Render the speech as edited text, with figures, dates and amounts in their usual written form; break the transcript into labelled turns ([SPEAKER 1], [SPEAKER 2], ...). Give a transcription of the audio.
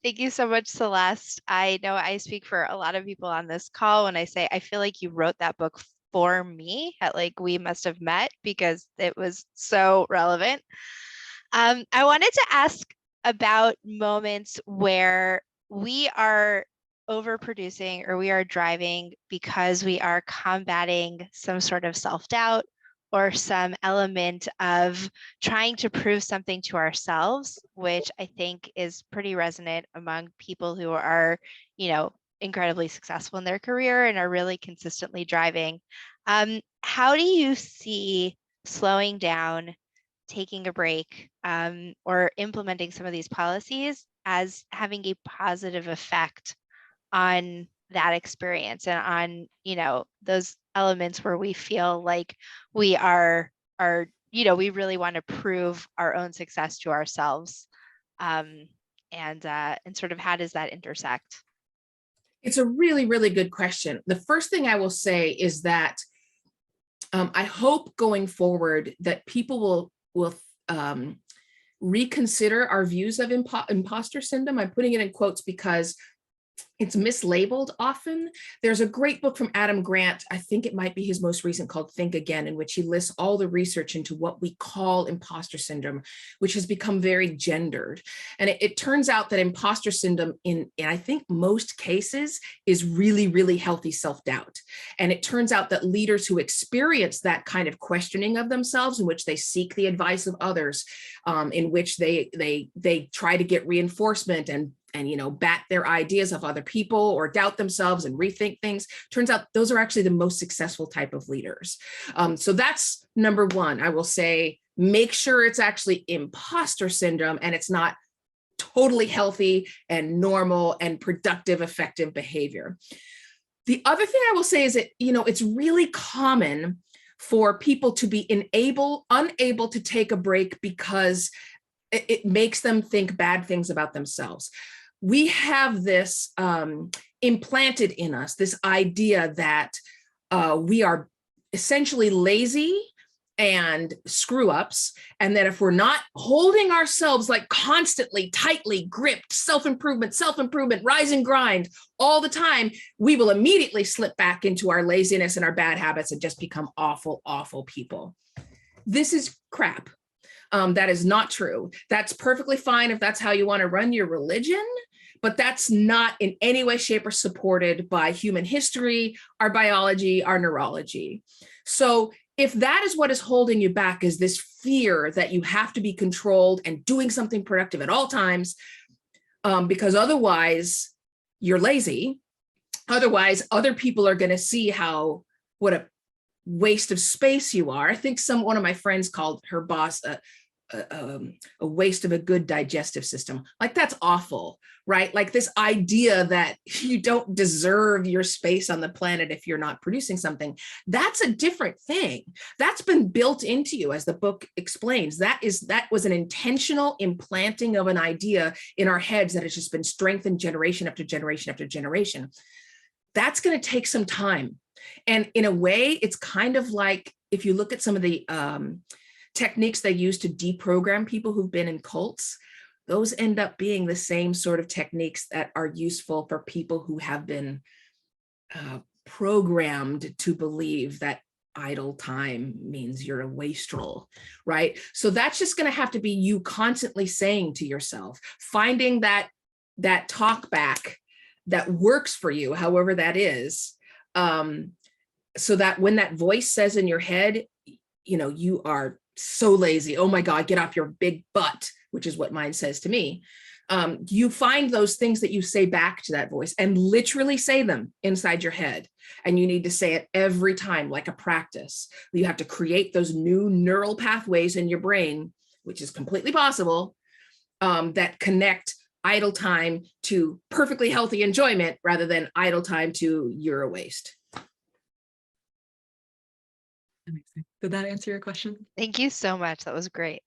[SPEAKER 1] Thank you so much, Celeste. I know I speak for a lot of people on this call when I say I feel like you wrote that book for me at like we must have met because it was so relevant. I wanted to ask about moments where we are overproducing or we are driving because we are combating some sort of self-doubt or some element of trying to prove something to ourselves, which I think is pretty resonant among people who are, incredibly successful in their career and are really consistently driving. How do you see slowing down, taking a break, or implementing some of these policies as having a positive effect on that experience and on, those elements where we feel like we we really want to prove our own success to ourselves. And sort of how does that intersect?
[SPEAKER 2] It's a really, really good question. The first thing I will say is that I hope going forward that people will reconsider our views of imposter syndrome. I'm putting it in quotes because it's mislabeled often. There's a great book from Adam Grant, I think it might be his most recent, called Think Again, in which he lists all the research into what we call imposter syndrome, which has become very gendered. And it turns out that imposter syndrome in I think most cases is really, really healthy self-doubt. And it turns out that leaders who experience that kind of questioning of themselves, in which they seek the advice of others, in which they try to get reinforcement and bat their ideas of other people or doubt themselves and rethink things. Turns out those are actually the most successful type of leaders. So that's number one. I will say, make sure it's actually imposter syndrome and it's not totally healthy and normal and productive, effective behavior. The other thing I will say is that, it's really common for people to be unable to take a break because it makes them think bad things about themselves. We have this implanted in us, this idea that we are essentially lazy and screw ups, and that if we're not holding ourselves like constantly, tightly gripped, self-improvement, rise and grind all the time, we will immediately slip back into our laziness and our bad habits and just become awful, awful people. This is crap. That is not true. That's perfectly fine if that's how you want to run your religion, but that's not in any way, shape, or supported by human history, our biology, our neurology. So if that is what is holding you back, is this fear that you have to be controlled and doing something productive at all times, because otherwise you're lazy. Otherwise, other people are going to see what a waste of space you are. I think one of my friends called her boss a waste of a good digestive system. Like, that's awful, right? Like, this idea that you don't deserve your space on the planet if you're not producing something. That's a different thing. That's been built into you, as the book explains. That was an intentional implanting of an idea in our heads that has just been strengthened generation after generation after generation. That's going to take some time. And in a way, it's kind of like, if you look at some of the techniques they use to deprogram people who've been in cults, those end up being the same sort of techniques that are useful for people who have been programmed to believe that idle time means you're a wastrel, right? So that's just going to have to be you constantly saying to yourself, finding that talk back that works for you, however that is, so that when that voice says in your head, you are so lazy, oh my God, get off your big butt, which is what mine says to me. You find those things that you say back to that voice and literally say them inside your head. And you need to say it every time, like a practice. You have to create those new neural pathways in your brain, which is completely possible, that connect idle time to perfectly healthy enjoyment rather than idle time to you're a waste.
[SPEAKER 3] Did that answer your question?
[SPEAKER 1] Thank you so much. That was great.